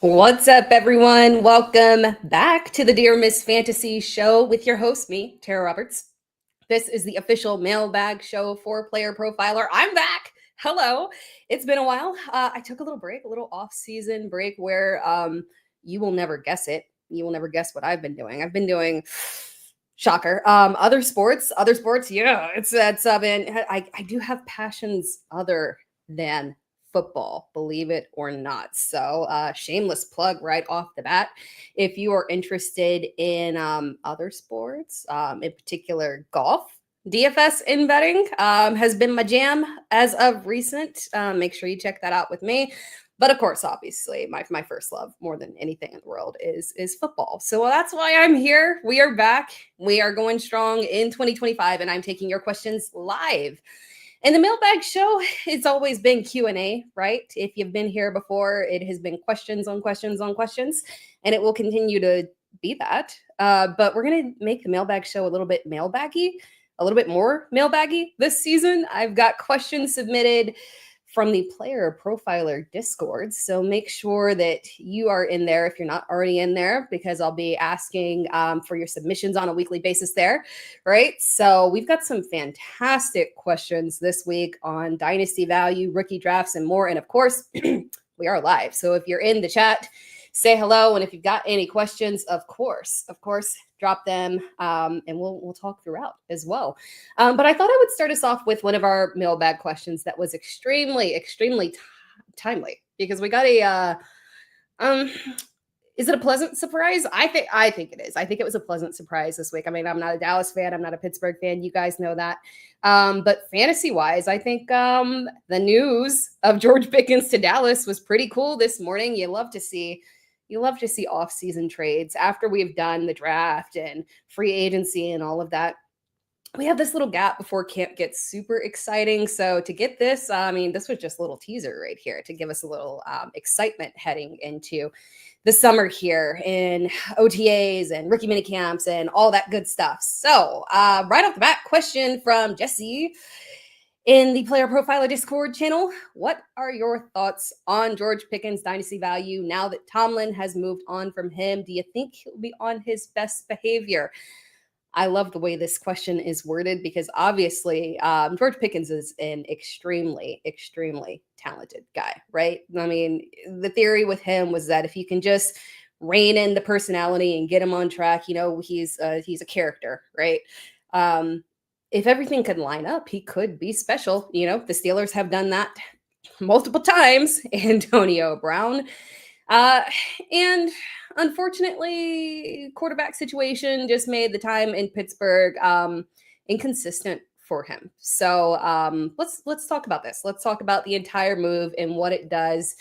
What's up, everyone? Welcome back to the Dear Miss Fantasy Show with your host, me, Tera Roberts. This is the official mailbag show for Player Profiler. I'm back. Hello. It's been a while. I took a little break, a little off-season break where you will never guess it. You will never guess what I've been doing. I've been doing shocker. Other sports. Yeah, it's been. I do have passions other than football, believe it or not. So, shameless plug right off the bat. If you are interested in other sports, in particular golf, DFS in betting has been my jam as of recent. Make sure you check that out with me. But of course, obviously, my first love more than anything in the world is football. So that's why I'm here. We are back. We are going strong in 2025, and I'm taking your questions live. And the mailbag show, it's always been Q&A, right? If you've been here before, it has been questions on questions on questions, and it will continue to be that. But we're going to make the mailbag show a little bit mailbaggy, a little bit more mailbaggy this season. I've got questions submitted from the Player Profiler Discord. So make sure that you are in there if you're not already in there, because I'll be asking for your submissions on a weekly basis there, right? So we've got some fantastic questions this week on Dynasty value, rookie drafts, and more. And of course, we are live. So if you're in the chat, say hello. And if you've got any questions, of course, drop them and we'll talk throughout as well. But I thought I would start us off with one of our mailbag questions that was extremely timely, because we got a is it a pleasant surprise? I think it is. I think it was a pleasant surprise this week. I mean, I'm not a Dallas fan. I'm not a Pittsburgh fan. You guys know that. But fantasy-wise, I think the news of George Pickens to Dallas was pretty cool this morning. You love to see off-season trades after we've done the draft and free agency and all of that. We have this little gap before camp gets super exciting. So to get this, I mean, this was just a little teaser right here to give us a little excitement heading into the summer here in OTAs and rookie mini camps and all that good stuff. So right off the bat, question from Jesse in the Player Profiler Discord channel. What are your thoughts on George Pickens' dynasty value now that Tomlin has moved on from him? Do you think he'll be on his best behavior? I love the way this question is worded, because obviously George Pickens is an extremely talented guy, right? I mean, the theory with him was that if you can just rein in the personality and get him on track, you know, he's a character, right? If everything could line up, he could be special. You know, the Steelers have done that multiple times. Antonio Brown. And unfortunately, quarterback situation just made the time in Pittsburgh inconsistent for him. So let's talk about this. Let's talk about the entire move and what it does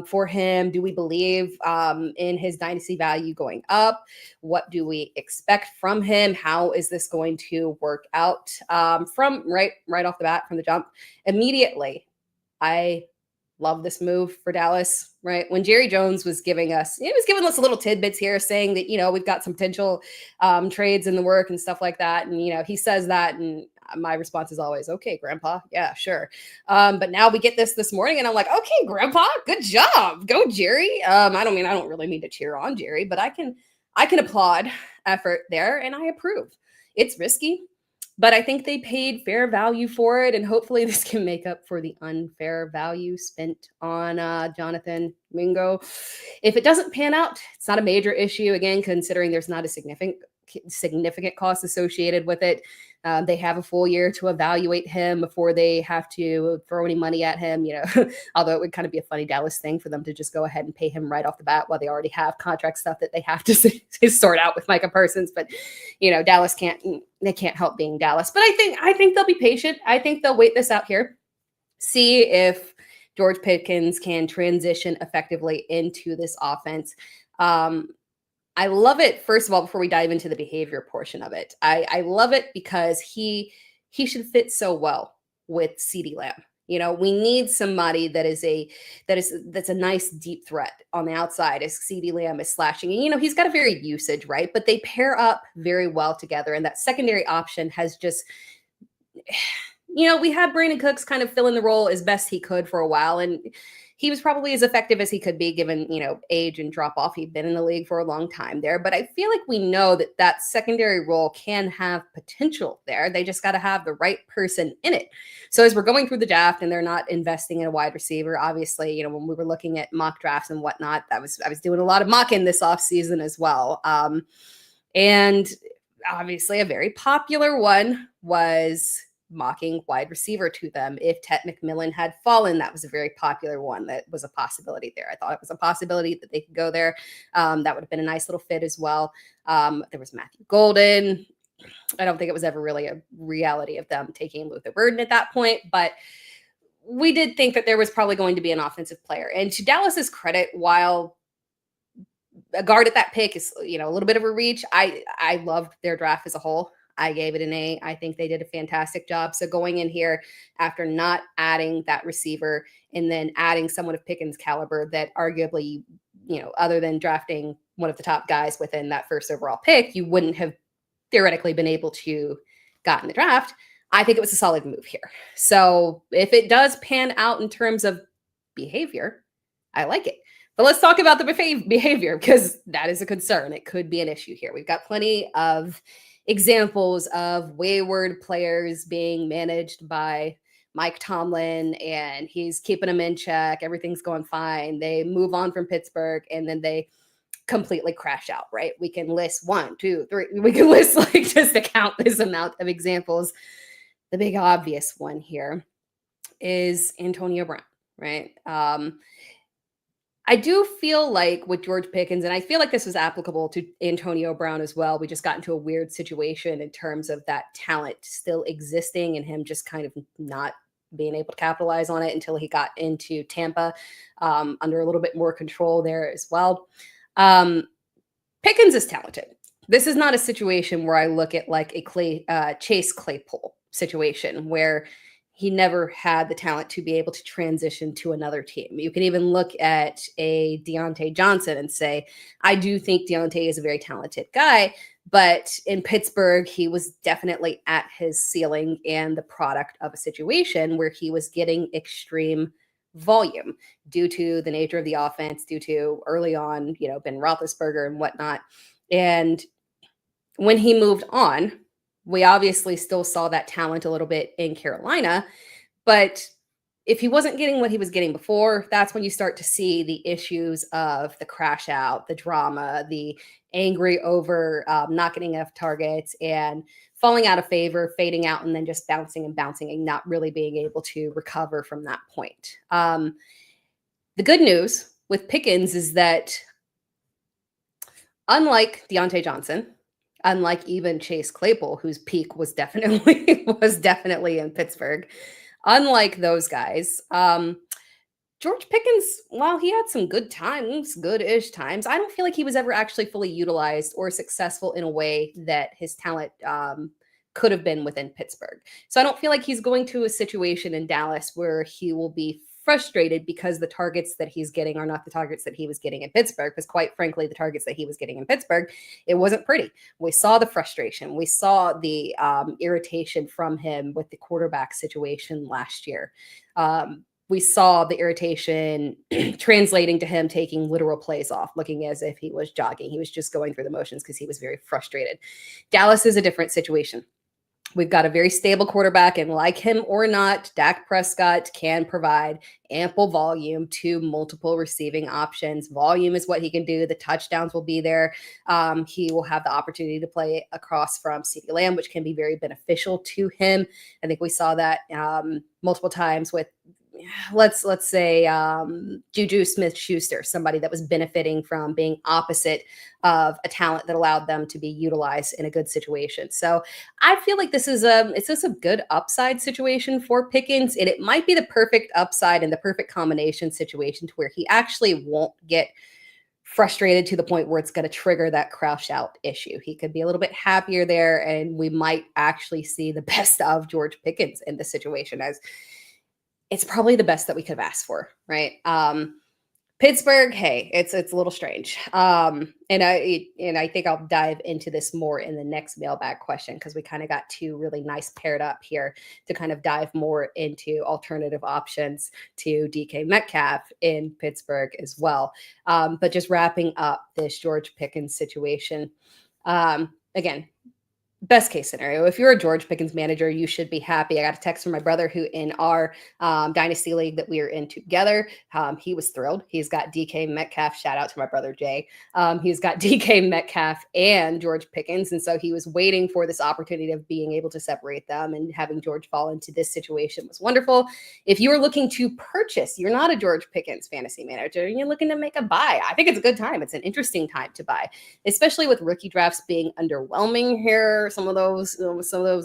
for him. Do we believe in his dynasty value going up? What do we expect from him? How is this going to work out? From right off the bat, from the jump, immediately, I love this move for Dallas, right? When Jerry Jones was giving us little tidbits here saying that, you know, we've got some potential trades in the work and stuff like that. And, you know, he says that, and my response is always, okay, Grandpa. Yeah, sure. But now we get this morning and I'm like, okay, Grandpa, good job. Go, Jerry. I don't really mean to cheer on Jerry, but I can applaud effort there, and I approve. It's risky, but I think they paid fair value for it, and hopefully this can make up for the unfair value spent on Jonathan Mingo. If it doesn't pan out, it's not a major issue, again, considering there's not a significant cost associated with it. They have a full year to evaluate him before they have to throw any money at him, you know, although it would kind of be a funny Dallas thing for them to just go ahead and pay him right off the bat while they already have contract stuff that they have to sort out with Micah Parsons. But, you know, Dallas can't help being Dallas. But I think they'll be patient. I think they'll wait this out here, see if George Pickens can transition effectively into this offense. I love it, first of all, before we dive into the behavior portion of it. I love it because he should fit so well with CeeDee Lamb. You know, we need somebody that's a nice deep threat on the outside as CeeDee Lamb is slashing. And, you know, he's got a very usage, right? But they pair up very well together. And that secondary option has just, you know, we had Brandon Cooks kind of fill in the role as best he could for a while. And he was probably as effective as he could be given, age and drop off. He'd been in the league for a long time there, but I feel like we know that that secondary role can have potential there. They just got to have the right person in it. So as we're going through the draft and they're not investing in a wide receiver, obviously, when we were looking at mock drafts and whatnot, I was doing a lot of mocking this offseason as well. And obviously a very popular one was mocking wide receiver to them. If Ted McMillan had fallen, that was a very popular one. That was a possibility there. I thought it was a possibility that they could go there. That would have been a nice little fit as well. There was Matthew Golden. I don't think it was ever really a reality of them taking Luther Burden at that point, but we did think that there was probably going to be an offensive player. And to Dallas's credit, while a guard at that pick is, a little bit of a reach, I loved their draft as a whole. I gave it an A. I think they did a fantastic job. So going in here after not adding that receiver and then adding someone of Pickens' caliber that arguably, other than drafting one of the top guys within that first overall pick, you wouldn't have theoretically been able to got in the draft. I think it was a solid move here. So if it does pan out in terms of behavior, I like it. But let's talk about the behavior, because that is a concern. It could be an issue here. We've got plenty of examples of wayward players being managed by Mike Tomlin, and he's keeping them in check. Everything's going fine. They move on from Pittsburgh, and then they completely crash out, right? We can list 1, 2, 3. We can list just a countless amount of examples. The big obvious one here is Antonio Brown, right? I do feel like with George Pickens, and I feel like this was applicable to Antonio Brown as well, we just got into a weird situation in terms of that talent still existing and him just kind of not being able to capitalize on it until he got into Tampa, under a little bit more control there as well. Pickens is talented. This is not a situation where I look at like a Chase Claypool situation where he never had the talent to be able to transition to another team. You can even look at a Deontay Johnson and say, I do think Deontay is a very talented guy, but in Pittsburgh, he was definitely at his ceiling and the product of a situation where he was getting extreme volume due to the nature of the offense, due to early on, Ben Roethlisberger and whatnot. And when he moved on, we obviously still saw that talent a little bit in Carolina, but if he wasn't getting what he was getting before, that's when you start to see the issues of the crash out, the drama, the angry over not getting enough targets and falling out of favor, fading out, and then just bouncing and not really being able to recover from that point. The good news with Pickens is that unlike Deontay Johnson, unlike even Chase Claypool, whose peak was definitely in Pittsburgh, unlike those guys, George Pickens, while he had some good-ish times, I don't feel like he was ever actually fully utilized or successful in a way that his talent could have been within Pittsburgh. So I don't feel like he's going to a situation in Dallas where he will be frustrated because the targets that he's getting are not the targets that he was getting in Pittsburgh. Because quite frankly, the targets that he was getting in Pittsburgh, it wasn't pretty. We saw the frustration. We saw the irritation from him with the quarterback situation last year. We saw the irritation translating to him taking literal plays off, looking as if he was jogging. He was just going through the motions because he was very frustrated. Dallas is a different situation. We've got a very stable quarterback, and like him or not, Dak Prescott can provide ample volume to multiple receiving options. Volume is what he can do. The touchdowns will be there. He will have the opportunity to play across from CeeDee Lamb, which can be very beneficial to him. I think we saw that multiple times with, let's say, Juju Smith-Schuster, somebody that was benefiting from being opposite of a talent that allowed them to be utilized in a good situation. So I feel like this is it's just a good upside situation for Pickens, and it might be the perfect upside and the perfect combination situation to where he actually won't get frustrated to the point where it's going to trigger that crouch out issue. He could be a little bit happier there, and we might actually see the best of George Pickens in this situation, as it's probably the best that we could have asked for, right? Pittsburgh, hey, it's a little strange. And I think I'll dive into this more in the next mailbag question because we kind of got two really nice paired up here to kind of dive more into alternative options to DK Metcalf in Pittsburgh as well. But just wrapping up this George Pickens situation. Again, best case scenario, if you're a George Pickens manager, you should be happy. I got a text from my brother who in our Dynasty League that we are in together, he was thrilled. He's got DK Metcalf. Shout out to my brother, Jay. He's got DK Metcalf and George Pickens. And so he was waiting for this opportunity of being able to separate them, and having George fall into this situation was wonderful. If you are looking to purchase, you're not a George Pickens fantasy manager, and you're looking to make a buy, I think it's a good time. It's an interesting time to buy, especially with rookie drafts being underwhelming here. Some of those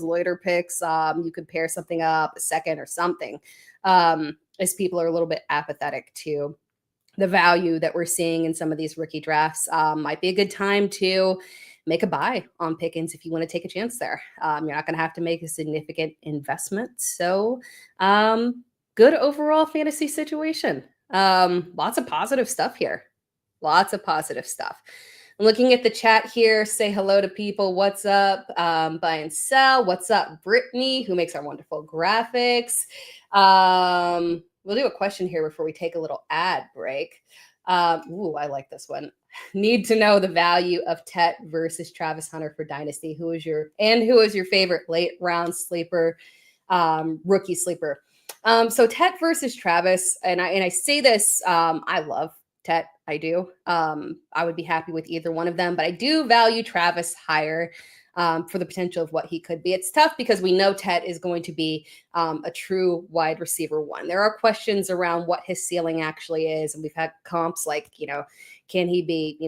later picks, you could pair something up a second or something, as people are a little bit apathetic to the value that we're seeing in some of these rookie drafts. Might be a good time to make a buy on Pickens if you want to take a chance there. You're not going to have to make a significant investment. So good overall fantasy situation. Lots of positive stuff here. Lots of positive stuff. Looking at the chat here, say hello to people. What's up? Buy and sell. What's up, Brittany, who makes our wonderful graphics? We'll do a question here before we take a little ad break. Ooh, I like this one. Need to know the value of Tet versus Travis Hunter for Dynasty. Who is your favorite late round sleeper, rookie sleeper? So Tet versus Travis, and I say this, I love Tet. I do. I would be happy with either one of them, but I do value Travis higher for the potential of what he could be. It's tough because we know Tet is going to be a true wide receiver one. There are questions around what his ceiling actually is, and we've had comps like, can he be,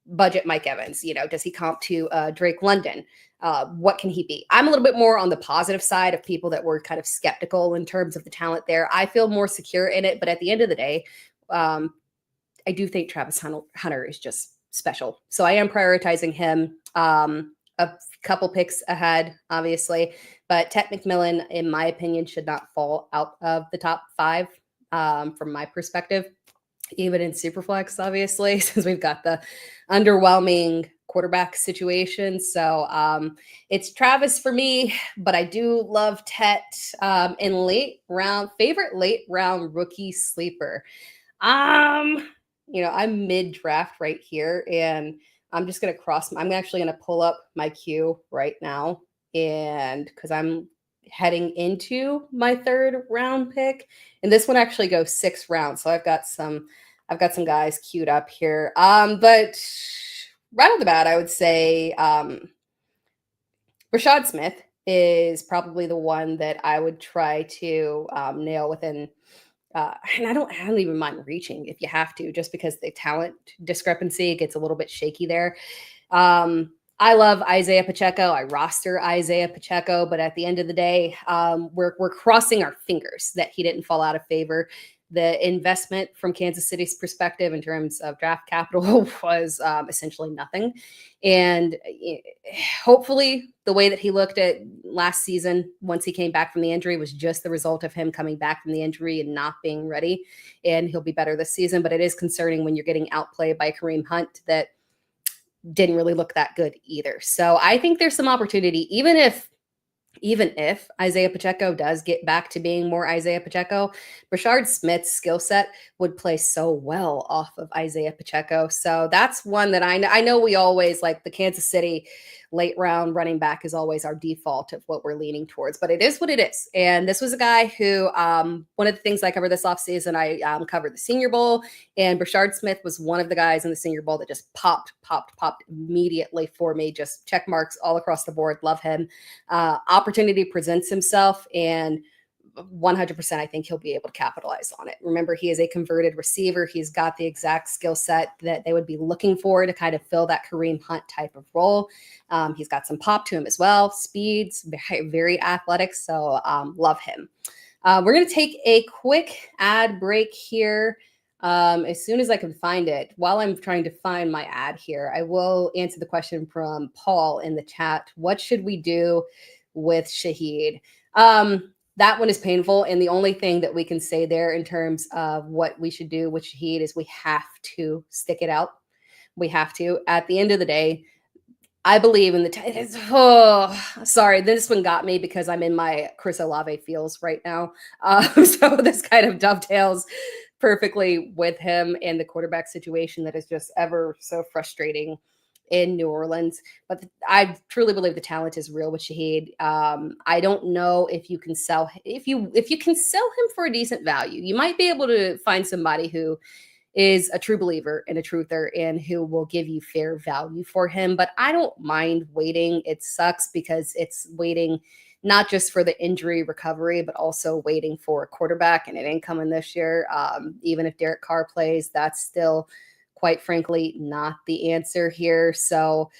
budget Mike Evans? Does he comp to Drake London? What can he be? I'm a little bit more on the positive side of people that were kind of skeptical in terms of the talent there. I feel more secure in it, but at the end of the day, I do think Travis Hunter is just special. So I am prioritizing him a couple picks ahead, obviously. But Tet McMillan, in my opinion, should not fall out of the top 5 from my perspective, even in superflex, obviously, since we've got the underwhelming quarterback situation. So it's Travis for me, but I do love Tet in favorite late round rookie sleeper. I'm mid-draft right here, and I'm just going to I'm actually going to pull up my queue right now, and because I'm heading into my 3rd round pick, and this one actually goes 6 rounds. So I've got some guys queued up here. But right off the bat, I would say Rashad Smith is probably the one that I would try to nail within. And I don't even mind reaching if you have to, just because the talent discrepancy gets a little bit shaky there. I love Isaiah Pacheco. I roster Isaiah Pacheco, but at the end of the day, we're crossing our fingers that he didn't fall out of favor. The investment from Kansas City's perspective in terms of draft capital was essentially nothing. And hopefully the way that he looked at last season, once he came back from the injury, was just the result of him coming back from the injury and not being ready. And he'll be better this season. But it is concerning when you're getting outplayed by Kareem Hunt that didn't really look that good either. So I think there's some opportunity, even if Isaiah Pacheco does get back to being more Isaiah Pacheco, Rashard Smith's skill set would play so well off of Isaiah Pacheco. So that's one that I know we always like. The Kansas City late round running back is always our default of what we're leaning towards, but it is what it is. And this was a guy who, one of the things I covered this offseason, I covered the Senior Bowl, and Rashard Smith was one of the guys in the Senior Bowl that just popped immediately for me. Just check marks all across the board. Love him. Opportunity presents himself, and 100% I think he'll be able to capitalize on it. Remember, he is a converted receiver. He's got the exact skill set that they would be looking for to kind of fill that Kareem Hunt type of role. He's got some pop to him as well. Speeds, very athletic. So love him. We're going to take a quick ad break here. As soon as I can find it. While I'm trying to find my ad here, I will answer the question from Paul in the chat. What should we do with Shaheed? that one is painful. And the only thing that we can say there in terms of what we should do with Shaheed is we have to stick it out. We have to. At the end of the day, I believe in the sorry, this one got me because I'm in my Chris Olave feels right now. So this kind of dovetails perfectly with him and the quarterback situation that is just ever so frustrating in New Orleans. But I truly believe the talent is real with Shaheed. I don't know if you can sell if you can sell him for a decent value. You might be able to find somebody who is a true believer and a truther and who will give you fair value for him. But I don't mind waiting. It sucks because it's waiting not just for the injury recovery, but also waiting for a quarterback, and it ain't coming this year. Even if Derek Carr plays, that's still, quite frankly, not the answer here. So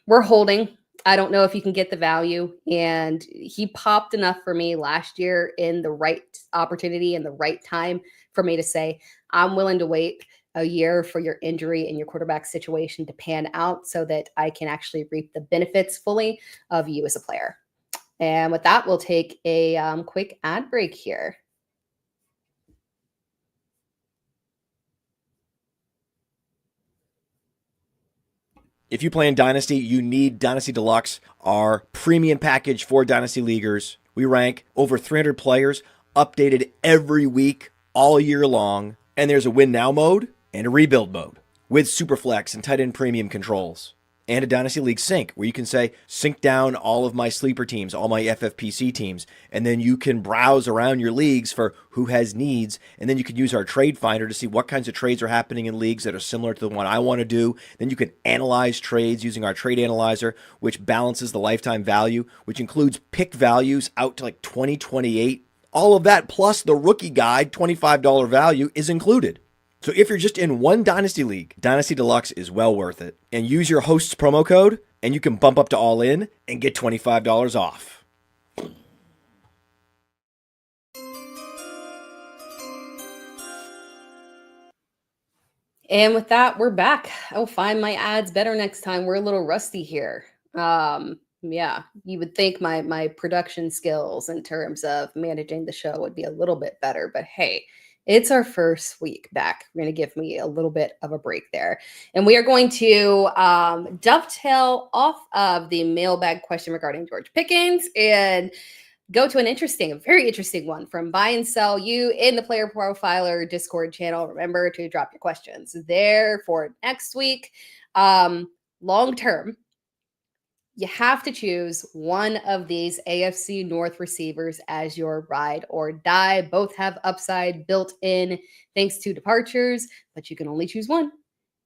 we're holding. I don't know if you can get the value. And he popped enough for me last year in the right opportunity and the right time for me to say, I'm willing to wait a year for your injury and your quarterback situation to pan out so that I can actually reap the benefits fully of you as a player. And with that, we'll take a quick ad break here. If you play in Dynasty, you need Dynasty Deluxe, our premium package for Dynasty Leaguers. We rank over 300 players, updated every week, all year long. And there's a win now mode and a rebuild mode with superflex and tight end premium controls. And a Dynasty League sync where you can say, sync down all of my sleeper teams, all my FFPC teams, and then you can browse around your leagues for who has needs, and then you can use our trade finder to see what kinds of trades are happening in leagues that are similar to the one I want to do. Then you can analyze trades using our trade analyzer, which balances the lifetime value, which includes pick values out to like 2028. All of that plus the rookie guide $25 value is included. So if you're just in one Dynasty League, Dynasty Deluxe is well worth it. And use your host's promo code, and you can bump up to all in and get $25 off. And with that, we're back. I'll find my ads better next time. We're a little rusty here. Yeah, you would think my production skills in terms of managing the show would be a little bit better, but hey, it's our first week back. We're going to give me a little bit of a break there. And we are going to dovetail off of the mailbag question regarding George Pickens and go to a very interesting one from Buy and Sell You in the Player Profiler Discord channel. Remember to drop your questions there for next week. Long term, you have to choose one of these AFC North receivers as your ride or die. Both have upside built in thanks to departures, but you can only choose one.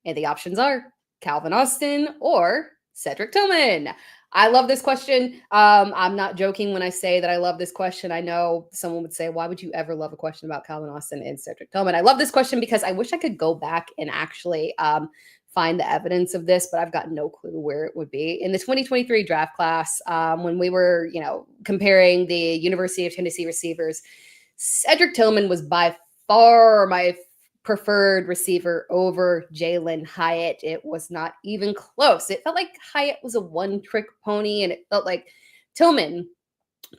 And the options are Calvin Austin or Cedric Tillman. I love this question. I'm not joking when I say that I love this question. I know someone would say, why would you ever love a question about Calvin Austin and Cedric Tillman? I love this question because I wish I could go back and actually find the evidence of this, but I've got no clue where it would be. In the 2023 draft class, when we were, comparing the University of Tennessee receivers, Cedric Tillman was by far my preferred receiver over Jalen Hyatt. It was not even close. It felt like Hyatt was a one-trick pony, and it felt like Tillman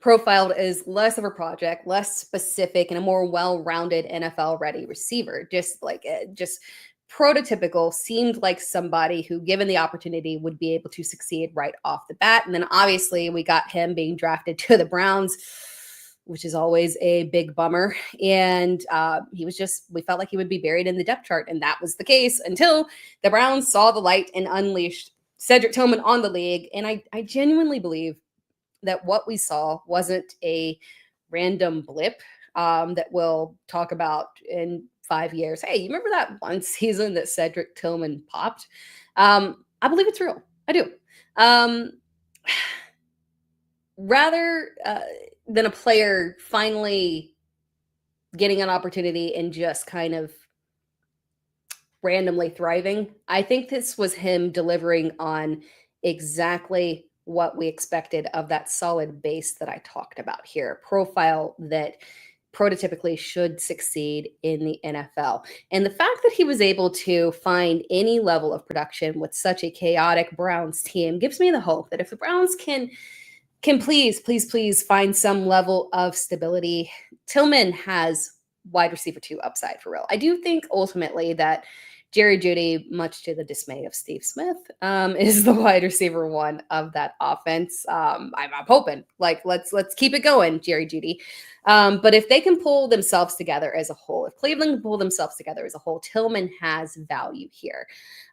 profiled as less of a project, less specific, and a more well-rounded NFL-ready receiver. Just prototypical, seemed like somebody who, given the opportunity, would be able to succeed right off the bat. And then obviously we got him being drafted to the Browns, which is always a big bummer. And we felt like he would be buried in the depth chart. And that was the case until the Browns saw the light and unleashed Cedric Tillman on the league. And I genuinely believe that what we saw wasn't a random blip that we'll talk about in 5 years. Hey, you remember that one season that Cedric Tillman popped? I believe it's real. I do. Rather than a player finally getting an opportunity and just kind of randomly thriving, I think this was him delivering on exactly what we expected of that solid base that I talked about here. Profile that prototypically should succeed in the NFL. And the fact that he was able to find any level of production with such a chaotic Browns team gives me the hope that if the Browns can can please find some level of stability. Tillman has wide receiver 2 upside for real. I do think ultimately that Jerry Jeudy, much to the dismay of Steve Smith, is the wide receiver 1 of that offense. I'm hoping, like, let's keep it going, Jerry Jeudy. But if they can pull themselves together as a whole, if Cleveland can pull themselves together as a whole, Tillman has value here.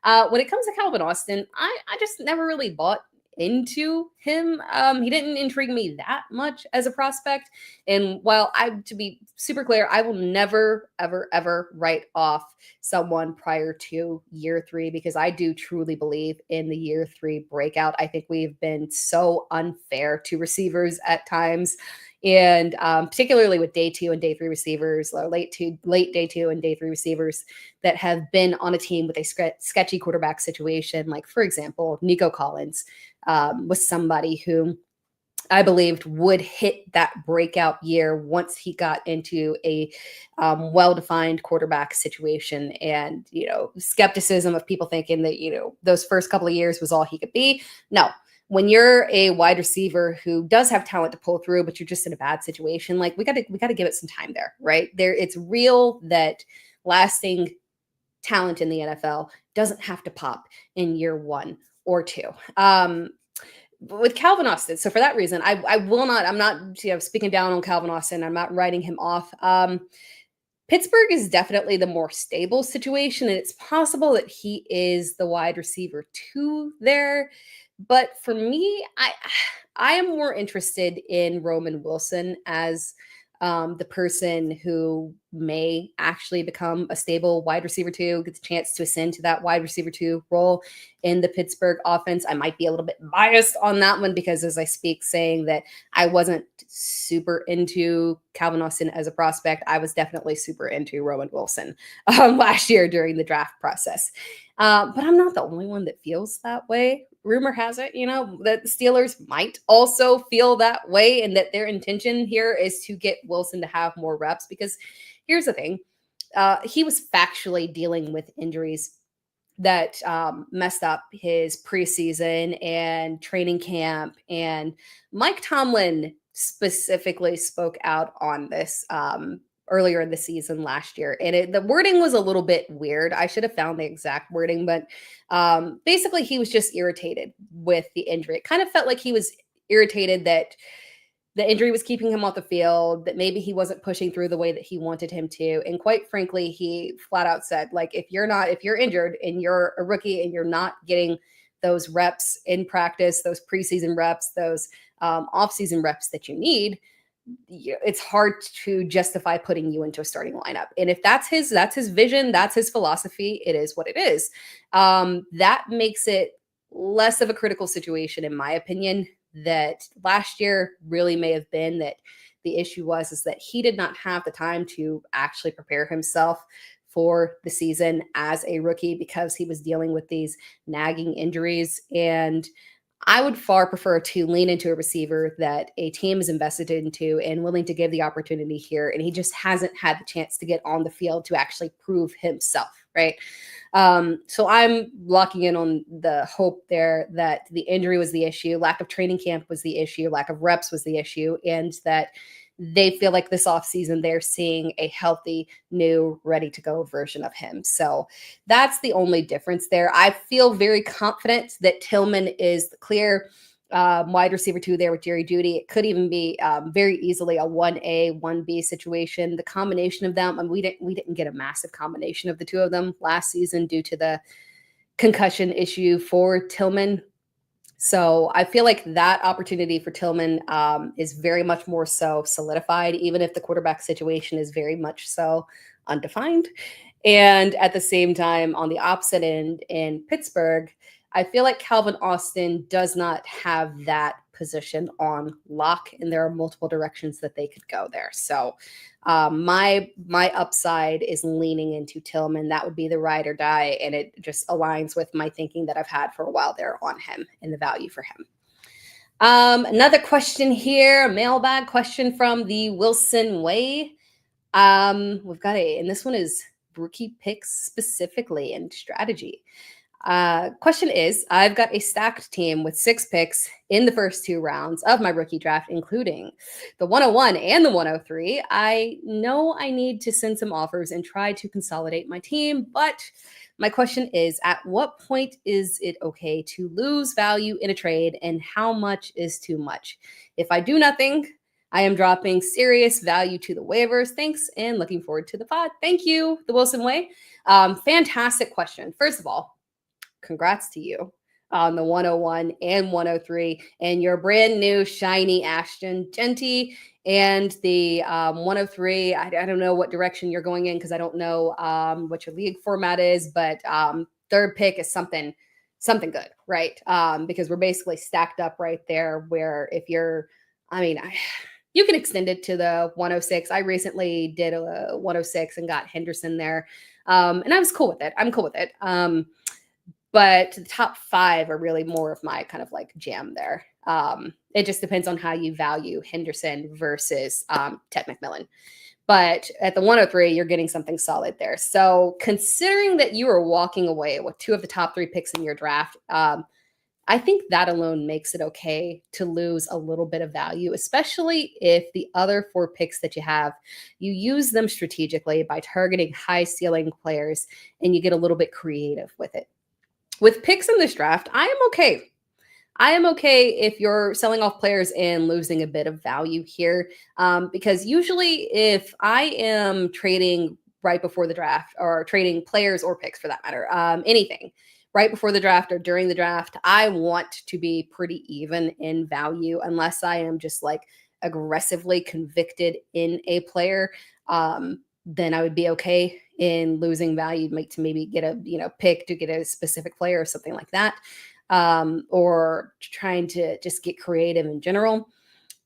When it comes to Calvin Austin, I just never really bought into him. He didn't intrigue me that much as a prospect. And while to be super clear, I will never, ever write off someone prior to year 3, because I do truly believe in the year 3 breakout. I think we've been so unfair to receivers at times. And particularly with day 2 and day 3 receivers, or late day 2 and day 3 receivers that have been on a team with a sketchy quarterback situation. Like, for example, Nico Collins was somebody who I believed would hit that breakout year once he got into a well-defined quarterback situation. And, skepticism of people thinking that, those first couple of years was all he could be. No. When you're a wide receiver who does have talent to pull through, but you're just in a bad situation, like we got to give it some time there, right? It's real that lasting talent in the NFL doesn't have to pop in year 1 or 2. With Calvin Austin, so for that reason, I'm not speaking down on Calvin Austin. I'm not writing him off. Pittsburgh is definitely the more stable situation, and it's possible that he is the wide receiver 2 there. But for me, I am more interested in Roman Wilson as the person who may actually become a stable wide receiver 2, gets a chance to ascend to that wide receiver 2 role in the Pittsburgh offense. I might be a little bit biased on that one because as I speak, saying that I wasn't super into Calvin Austin as a prospect, I was definitely super into Roman Wilson last year during the draft process. But I'm not the only one that feels that way. Rumor has it, that the Steelers might also feel that way, and that their intention here is to get Wilson to have more reps. Because here's the thing, he was factually dealing with injuries that messed up his preseason and training camp. And Mike Tomlin specifically spoke out on this earlier in the season last year. And the wording was a little bit weird. I should have found the exact wording, but basically he was just irritated with the injury. It kind of felt like he was irritated that the injury was keeping him off the field, that maybe he wasn't pushing through the way that he wanted him to. And quite frankly, he flat out said, like, if you're injured and you're a rookie and you're not getting those reps in practice, those preseason reps, those off-season reps that you need, it's hard to justify putting you into a starting lineup. And if that's his vision, that's his philosophy, it is what it is. That makes it less of a critical situation, in my opinion. That last year really may have been that the issue is that he did not have the time to actually prepare himself for the season as a rookie because he was dealing with these nagging injuries. And I would far prefer to lean into a receiver that a team is invested into and willing to give the opportunity here. And he just hasn't had the chance to get on the field to actually prove himself, right? So I'm locking in on the hope there that the injury was the issue, lack of training camp was the issue, lack of reps was the issue, and that they feel like this offseason they're seeing a healthy, new, ready-to-go version of him. So that's the only difference there. I feel very confident that Tillman is the clear wide receiver 2 there with Jerry Jeudy. It could even be very easily a 1A, 1B situation. The combination of them, and we didn't get a massive combination of the two of them last season due to the concussion issue for Tillman. So I feel like that opportunity for Tillman is very much more so solidified, even if the quarterback situation is very much so undefined. And at the same time, on the opposite end in Pittsburgh, I feel like Calvin Austin does not have that position on lock, and there are multiple directions that they could go there. So my upside is leaning into Tillman. That would be the ride or die, and it just aligns with my thinking that I've had for a while there on him and the value for him. Another question here, a mailbag question from the Wilson Way. We've got and this one is rookie picks specifically and strategy. Question is, I've got a stacked team with 6 picks in the first 2 rounds of my rookie draft, including the 101 and the 103. I know I need to send some offers and try to consolidate my team, but my question is, at what point is it okay to lose value in a trade, and how much is too much? If I do nothing, I am dropping serious value to the waivers. Thanks, and looking forward to the pod. Thank you, the Wilson Way. Fantastic question. First of all, congrats to you on the 101 and 103 and your brand new shiny Ashton Genty and the 103. I don't know what direction you're going in because I don't know what your league format is, but third pick is something good, right? Because we're basically stacked up right there where if you're, you can extend it to the 106. I recently did a 106 and got Henderson there. And I was cool with it. I'm cool with it. But the top 5 are really more of my kind of like jam there. It just depends on how you value Henderson versus Ted McMillan. But at the 103, you're getting something solid there. So considering that you are walking away with 2 of the top 3 picks in your draft, I think that alone makes it okay to lose a little bit of value, especially if the other 4 picks that you have, you use them strategically by targeting high ceiling players and you get a little bit creative with it. With picks in this draft, I am okay. I am okay if you're selling off players and losing a bit of value here, because usually if I am trading right before the draft or trading players or picks for that matter, anything right before the draft or during the draft, I want to be pretty even in value unless I am just like aggressively convicted in a player. Then I would be okay in losing value to maybe get a pick to get a specific player or something like that, or trying to just get creative in general.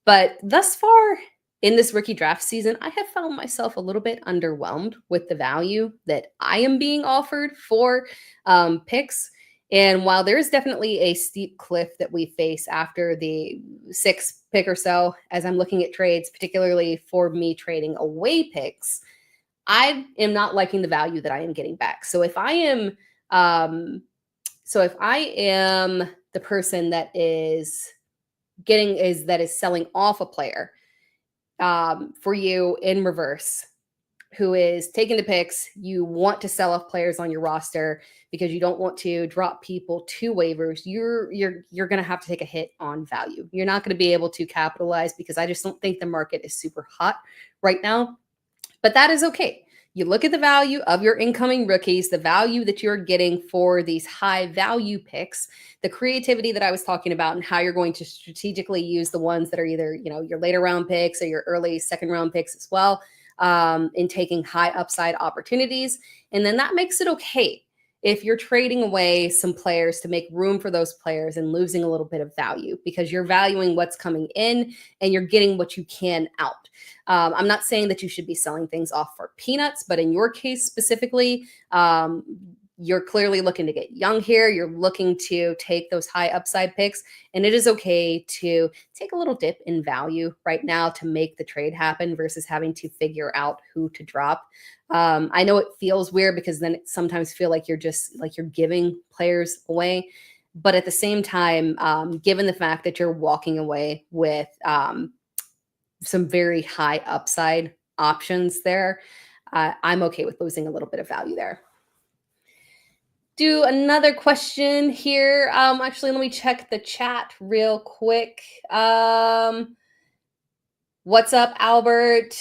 But thus far in this rookie draft season, I have found myself a little bit underwhelmed with the value that I am being offered for picks. And while there is definitely a steep cliff that we face after the 6th pick or so, as I'm looking at trades, particularly for me trading away picks, I am not liking the value that I am getting back. So if I am, the person that is selling off a player for you in reverse, who is taking the picks, you want to sell off players on your roster because you don't want to drop people to waivers, you're going to have to take a hit on value. You're not going to be able to capitalize because I just don't think the market is super hot right now. But that is okay. You look at the value of your incoming rookies, the value that you're getting for these high value picks, the creativity that I was talking about, and how you're going to strategically use the ones that are either, your later round picks or your early second round picks as well, in taking high upside opportunities. And then that makes it okay if you're trading away some players to make room for those players and losing a little bit of value because you're valuing what's coming in and you're getting what you can out. I'm not saying that you should be selling things off for peanuts, but in your case specifically, you're clearly looking to get young here. You're looking to take those high upside picks, and it is okay to take a little dip in value right now to make the trade happen versus having to figure out who to drop. I know it feels weird because then it sometimes feel like you're giving players away. But at the same time, given the fact that you're walking away with some very high upside options there, I'm okay with losing a little bit of value there. Do another question here. Actually, let me check the chat real quick. What's up, Albert?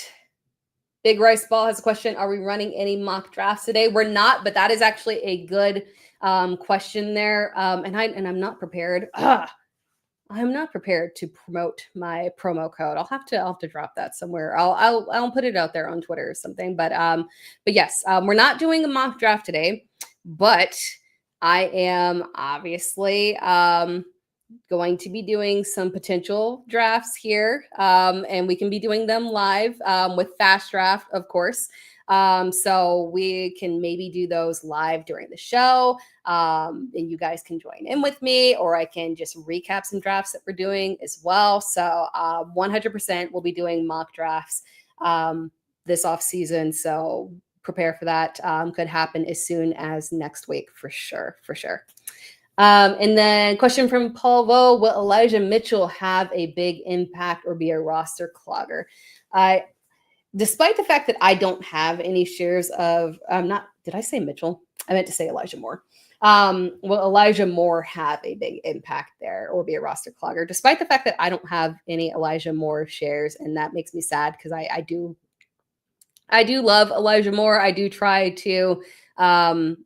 Big Rice Ball has a question. Are we running any mock drafts today? We're not, but that is actually a good question there. And I'm not prepared. I'm not prepared to promote my promo code. I'll have to drop that somewhere. I'll put it out there on Twitter or something. But yes, we're not doing a mock draft today, but I am obviously going to be doing some potential drafts here, and we can be doing them live with Fast Draft, of course. So we can maybe do those live during the show, and you guys can join in with me, or I can just recap some drafts that we're doing as well. So 100% we'll be doing mock drafts this off season. So prepare for that. Could happen as soon as next week for sure. And then question from Paul Vo, will Elijah Mitchell have a big impact or be a roster clogger? Despite the fact that I don't have any shares of, did I say Mitchell? I meant to say Elijah Moore. Will Elijah Moore have a big impact there or be a roster clogger? Despite the fact that I don't have any Elijah Moore shares, and that makes me sad because I do love Elijah Moore. I do try to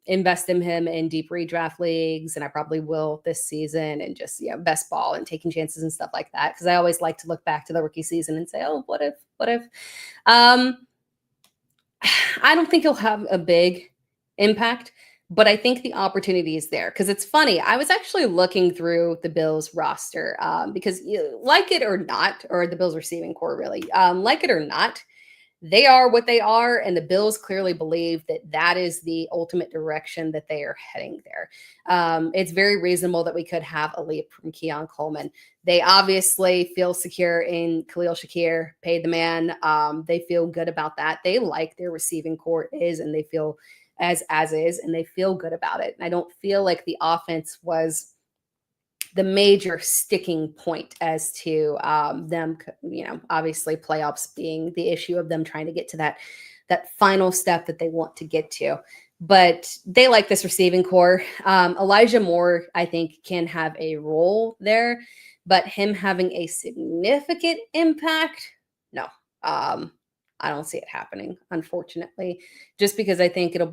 invest in him in deep redraft leagues, and I probably will this season, and just best ball and taking chances and stuff like that, because I always like to look back to the rookie season and say, oh, what if? I don't think he'll have a big impact, but I think the opportunity is there, because it's funny. I was actually looking through the Bills roster because, like it or not, or the Bills receiving core really, like it or not, they are what they are, and the Bills clearly believe that that is the ultimate direction that they are heading there. It's very reasonable that we could have a leap from Keon Coleman. They obviously feel secure in Khalil Shakir, paid the man. They feel good about that. They like their receiving core is, and they feel as is, and they feel good about it. And I don't feel like the offense was the major sticking point as to them, obviously playoffs being the issue of them trying to get to that final step that they want to get to. But they like this receiving core. Elijah Moore, I think, can have a role there, but him having a significant impact, no. I don't see it happening, unfortunately, just because I think it'll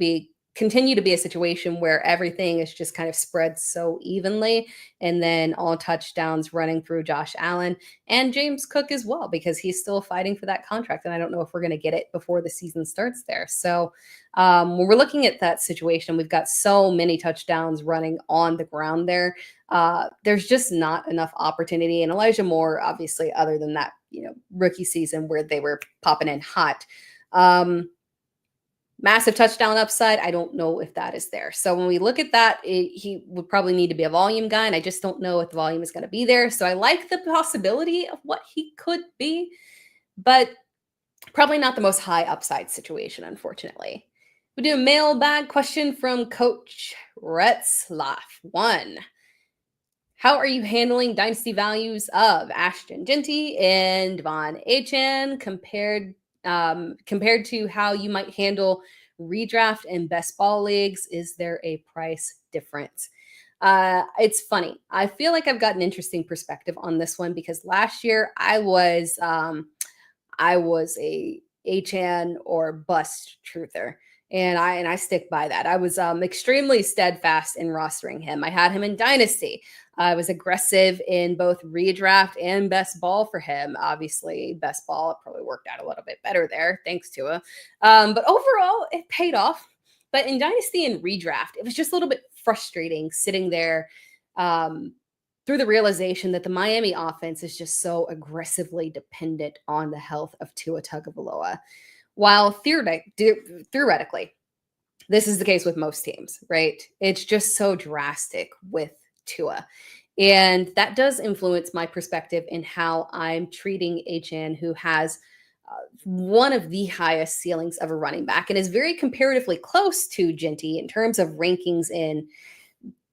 continue to be a situation where everything is just kind of spread so evenly, and then all touchdowns running through Josh Allen and James Cook as well, because he's still fighting for that contract, and I don't know if we're going to get it before the season starts there. So when we're looking at that situation, we've got so many touchdowns running on the ground there. There's just not enough opportunity. And Elijah Moore, obviously, other than that, rookie season where they were popping in hot, massive touchdown upside, I don't know if that is there. So when we look at that, he would probably need to be a volume guy, and I just don't know if the volume is going to be there. So I like the possibility of what he could be, but probably not the most high upside situation, unfortunately. We do a mailbag question from Coach Retzlaff. 1. How are you handling dynasty values of Ashton Genty and Devon Achane compared to how you might handle redraft and best ball leagues? Is there a price difference? It's funny. I feel like I've got an interesting perspective on this one, because last year I was a Achane or bust truther. And I stick by that. I was extremely steadfast in rostering him. I had him in Dynasty. I was aggressive in both redraft and best ball for him. Obviously, best ball probably worked out a little bit better there, thanks to him. But overall, it paid off. But in Dynasty and redraft, it was just a little bit frustrating sitting there through the realization that the Miami offense is just so aggressively dependent on the health of Tua Tagovailoa. While theoretically, this is the case with most teams, right? It's just so drastic with Tua. And that does influence my perspective in how I'm treating Achane, who has one of the highest ceilings of a running back and is very comparatively close to Genty in terms of rankings in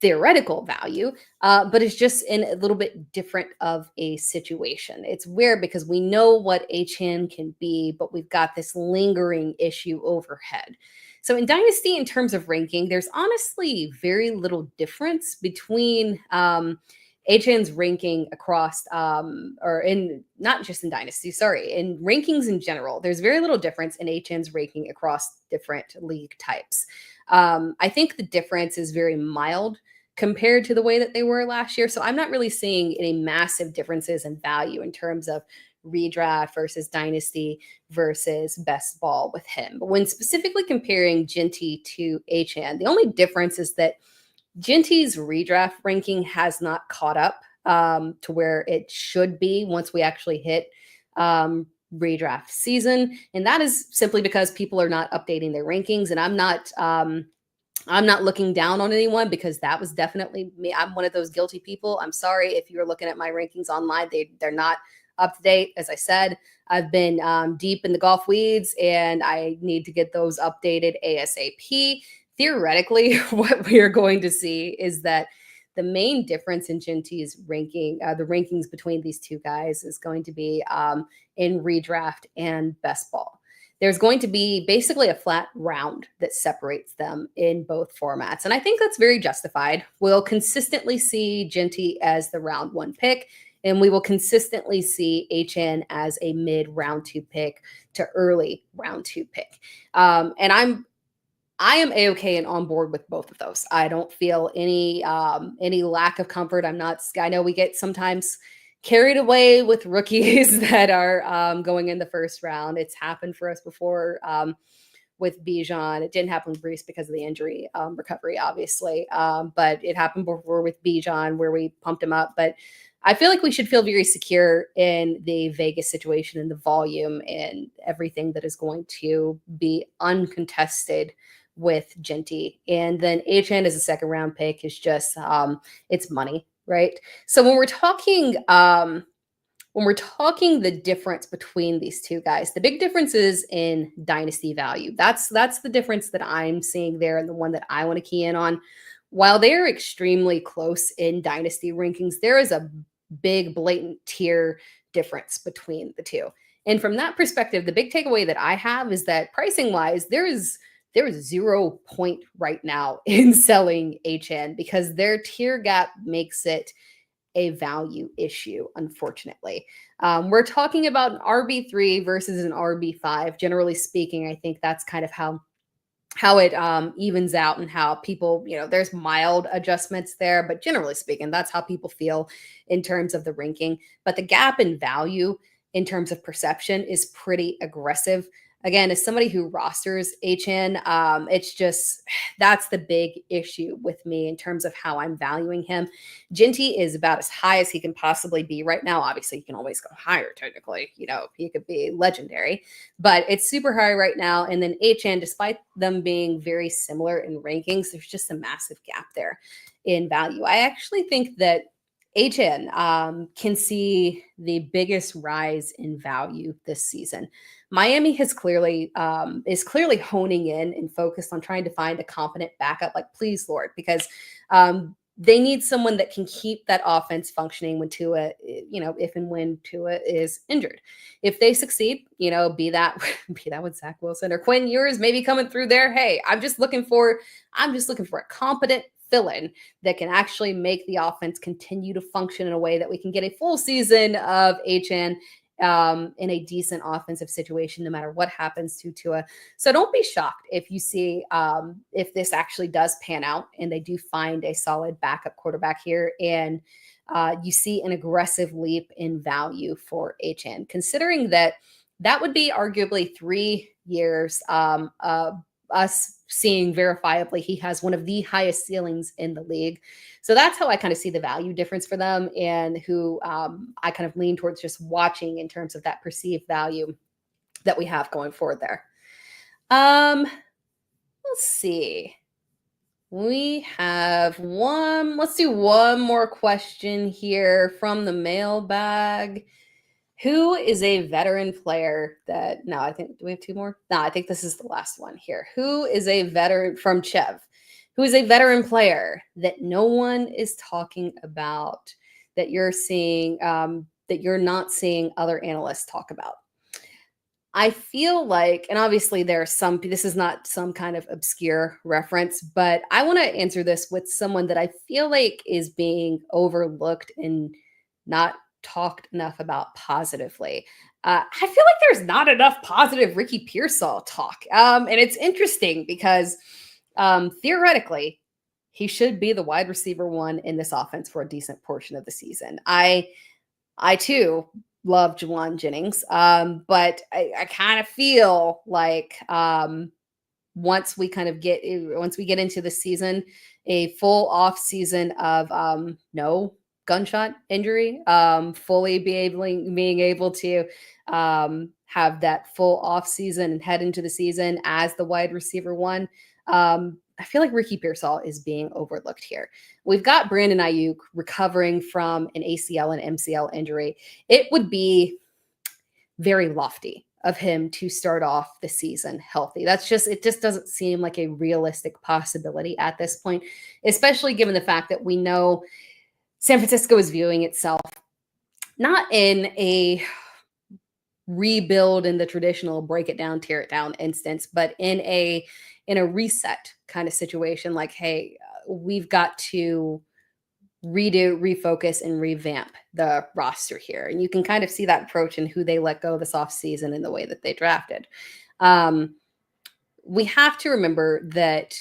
theoretical value, but it's just in a little bit different of a situation. It's weird because we know what Achane can be, but we've got this lingering issue overhead. So in Dynasty, in terms of ranking, there's honestly very little difference between Achane's ranking across, or in not just in Dynasty, in rankings in general. There's very little difference in Achane's ranking across different league types. I think the difference is very mild compared to the way that they were last year. So I'm not really seeing any massive differences in value in terms of redraft versus Dynasty versus best ball with him. But when specifically comparing Genty to Achane, the only difference is that Genty's redraft ranking has not caught up to where it should be once we actually hit redraft season. And that is simply because people are not updating their rankings. And I'm not looking down on anyone, because that was definitely me. I'm one of those guilty people. I'm sorry if you're looking at my rankings online. They're not up to date. As I said, I've been deep in the golf weeds, and I need to get those updated ASAP. Theoretically, what we are going to see is that the main difference in Jinty's ranking, the rankings between these two guys, is going to be in redraft and best ball. There's going to be basically a flat round that separates them in both formats. And I think that's very justified. We'll consistently see Jinty as the round 1 pick, and we will consistently see HN as a mid round 2 pick to early round 2 pick. And I am a-okay and on board with both of those. I don't feel any lack of comfort. I know we get sometimes carried away with rookies that are going in the first round. It's happened for us before with Bijan. It didn't happen with Brees because of the injury recovery, obviously. But it happened before with Bijan where we pumped him up. But I feel like we should feel very secure in the Vegas situation and the volume and everything that is going to be uncontested with Jinty. And then HN as a second round pick is just it's money, right? So when we're talking the difference between these two guys, the big difference is in dynasty value. That's the difference that I'm seeing there, and the one that I want to key in on. While they're extremely close in dynasty rankings, there is a big blatant tier difference between the two. And from that perspective, the big takeaway that I have is that pricing wise, there is 0 point right now in selling HN because their tier gap makes it a value issue, unfortunately. We're talking about an RB3 versus an RB5. Generally speaking, I think that's kind of how it evens out, and how people, there's mild adjustments there, but generally speaking, that's how people feel in terms of the ranking. But the gap in value in terms of perception is pretty aggressive. Again, as somebody who rosters HN, it's just, that's the big issue with me in terms of how I'm valuing him. Jinty is about as high as he can possibly be right now. Obviously, you can always go higher, technically. He could be legendary, but it's super high right now. And then HN, despite them being very similar in rankings, there's just a massive gap there in value. I actually think that HN can see the biggest rise in value this season. Miami is clearly honing in and focused on trying to find a competent backup, like please, Lord, because they need someone that can keep that offense functioning when Tua, if and when Tua is injured. If they succeed, be that with Zach Wilson or Quinn Ewers maybe coming through there. Hey, I'm just looking for a competent fill-in that can actually make the offense continue to function in a way that we can get a full season of HN in a decent offensive situation, no matter what happens to Tua. So don't be shocked if you see if this actually does pan out and they do find a solid backup quarterback here, and you see an aggressive leap in value for HN, considering that would be arguably 3 years of us seeing verifiably he has one of the highest ceilings in the league. So that's how I kind of see the value difference for them, and who I kind of lean towards just watching in terms of that perceived value that we have going forward there. Let's see. We have let's do one more question here from the mailbag. Who is a veteran player do we have 2 more? No, I think this is the last one here. Who is a veteran from Chev? Who is a veteran player that no one is talking about, that you're seeing, that you're not seeing other analysts talk about? I feel like, and obviously this is not some kind of obscure reference, but I want to answer this with someone that I feel like is being overlooked and not talked enough about positively. I feel like there's not enough positive Ricky Pearsall talk. And it's interesting because theoretically, he should be the wide receiver 1 in this offense for a decent portion of the season. I too love Jelon Jennings, but I kind of feel like once we get into the season, a full off season of no gunshot injury, fully being able to have that full off season and head into the season as the wide receiver 1. I feel like Ricky Pearsall is being overlooked here. We've got Brandon Ayuk recovering from an ACL and MCL injury. It would be very lofty of him to start off the season healthy. It just doesn't seem like a realistic possibility at this point, especially given the fact that we know San Francisco is viewing itself not in a rebuild in the traditional break it down, tear it down instance, but in a reset kind of situation. Like, hey, we've got to redo, refocus, and revamp the roster here. And you can kind of see that approach in who they let go this offseason and the way that they drafted. We have to remember that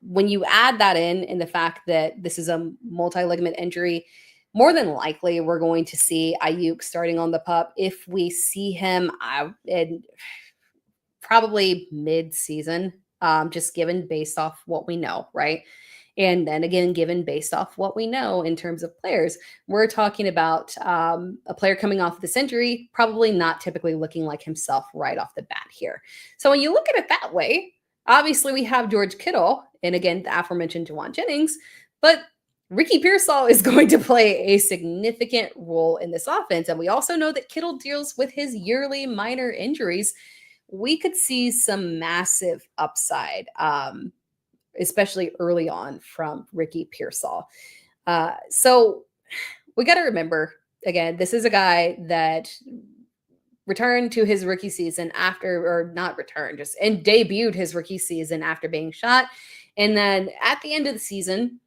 when you add that in the fact that this is a multi-ligament injury, more than likely we're going to see Ayuk starting on the pup. If we see him in probably mid-season, just given based off what we know, right? And then again, given based off what we know in terms of players, we're talking about a player coming off this injury, probably not typically looking like himself right off the bat here. So when you look at it that way, obviously we have George Kittle and again, the aforementioned Juwan Jennings, but Ricky Pearsall is going to play a significant role in this offense. And we also know that Kittle deals with his yearly minor injuries. We could see some massive upside, especially early on from Ricky Pearsall. So we got to remember, again, this is a guy that returned to his rookie season and debuted his rookie season after being shot. And then at the end of the season,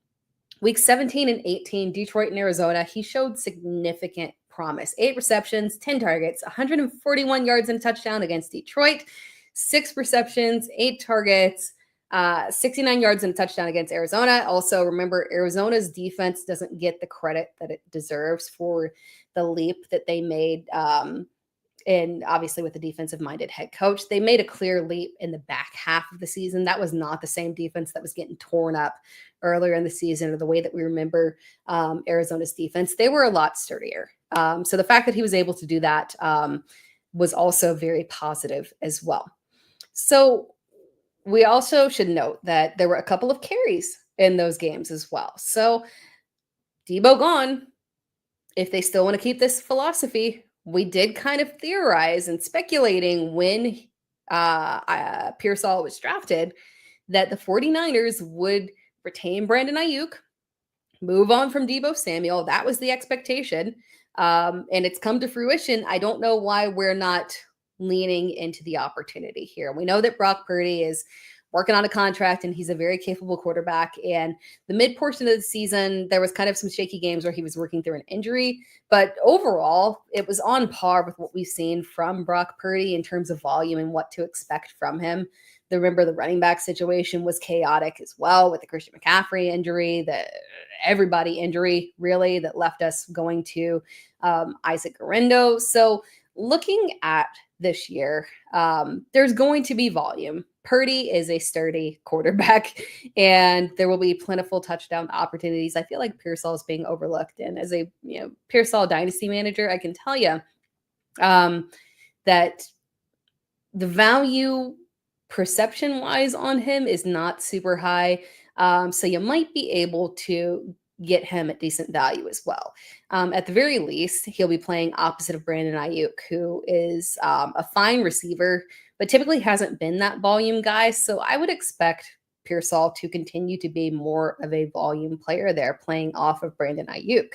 week 17 and 18, Detroit and Arizona, he showed significant promise. 8 receptions, 10 targets, 141 yards and a touchdown against Detroit, 6 receptions, 8 targets, 69 yards and a touchdown against Arizona. Also, remember, Arizona's defense doesn't get the credit that it deserves for the leap that they made. And obviously with the defensive-minded head coach, they made a clear leap in the back half of the season. That was not the same defense that was getting torn up earlier in the season, or the way that we remember Arizona's defense. They were a lot sturdier. So the fact that he was able to do that was also very positive as well. So we also should note that there were a couple of carries in those games as well. So Debo gone. If they still want to keep this philosophy, we did kind of theorize and speculating when Pearsall was drafted that the 49ers would retain Brandon Ayuk, move on from Debo Samuel. That was the expectation. And it's come to fruition. I don't know why we're not leaning into the opportunity here. We know that Brock Purdy is working on a contract and he's a very capable quarterback. And the mid portion of the season, there was kind of some shaky games where he was working through an injury. But overall, it was on par with what we've seen from Brock Purdy in terms of volume and what to expect from him. Remember, the running back situation was chaotic as well with the Christian McCaffrey injury, the everybody injury, really, that left us going to Isaac Guerrero. So looking at this year, there's going to be volume. Purdy is a sturdy quarterback, and there will be plentiful touchdown opportunities. I feel like Pearsall is being overlooked, and as a Pearsall dynasty manager, I can tell you that the value perception-wise on him is not super high. So you might be able to get him at decent value as well. At the very least, he'll be playing opposite of Brandon Ayuk, who is a fine receiver, but typically hasn't been that volume guy. So I would expect Pearsall to continue to be more of a volume player there, playing off of Brandon Ayuk,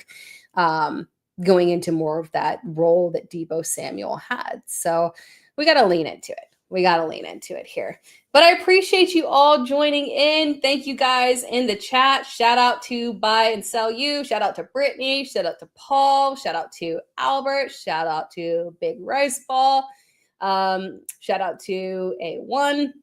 going into more of that role that Debo Samuel had. So we got to lean into it. We got to lean into it here. But I appreciate you all joining in. Thank you guys in the chat. Shout out to Buy and Sell You. Shout out to Brittany. Shout out to Paul. Shout out to Albert. Shout out to Big Rice Ball. Shout out to A1.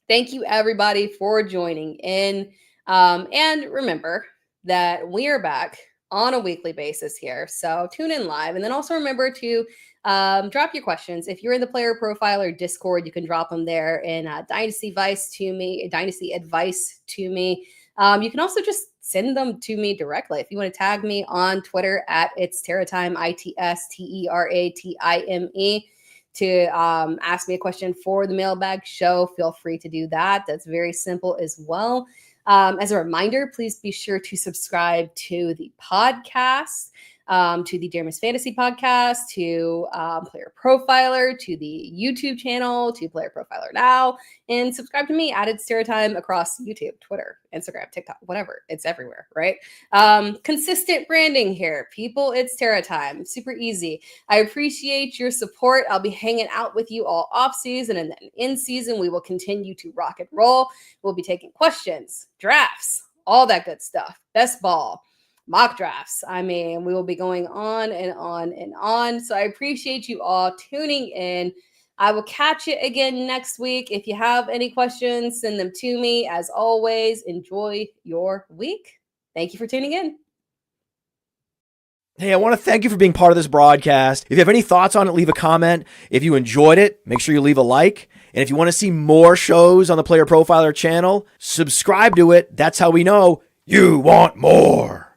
Thank you, everybody, for joining in. And remember that we are back on a weekly basis here. So tune in live. And then also remember to drop your questions. If you're in the Player Profiler Discord, you can drop them there in Dynasty Advice to me. You can also just send them to me directly. If you want to tag me on Twitter at It's Tera Time, ITSTERATIME. to ask me a question for the mailbag show, feel free to do that. That's very simple as well. As a reminder, please be sure to subscribe to the podcast, to the Jeremy's Fantasy podcast, to Player Profiler, to the YouTube channel, to Player Profiler Now, and subscribe to me at It's Tera Time across YouTube, Twitter, Instagram, TikTok, whatever. It's everywhere, right? Consistent branding here, people. It's Tera Time. Super easy. I appreciate your support. I'll be hanging out with you all off season, and then in season, we will continue to rock and roll. We'll be taking questions, drafts, all that good stuff. Best ball, mock drafts. I mean, we will be going on and on and on. So I appreciate you all tuning in. I will catch you again next week. If you have any questions, send them to me. As always, enjoy your week. Thank you for tuning in. Hey, I want to thank you for being part of this broadcast. If you have any thoughts on it, leave a comment. If you enjoyed it, make sure you leave a like. And if you want to see more shows on the Player Profiler channel, subscribe to it. That's how we know you want more.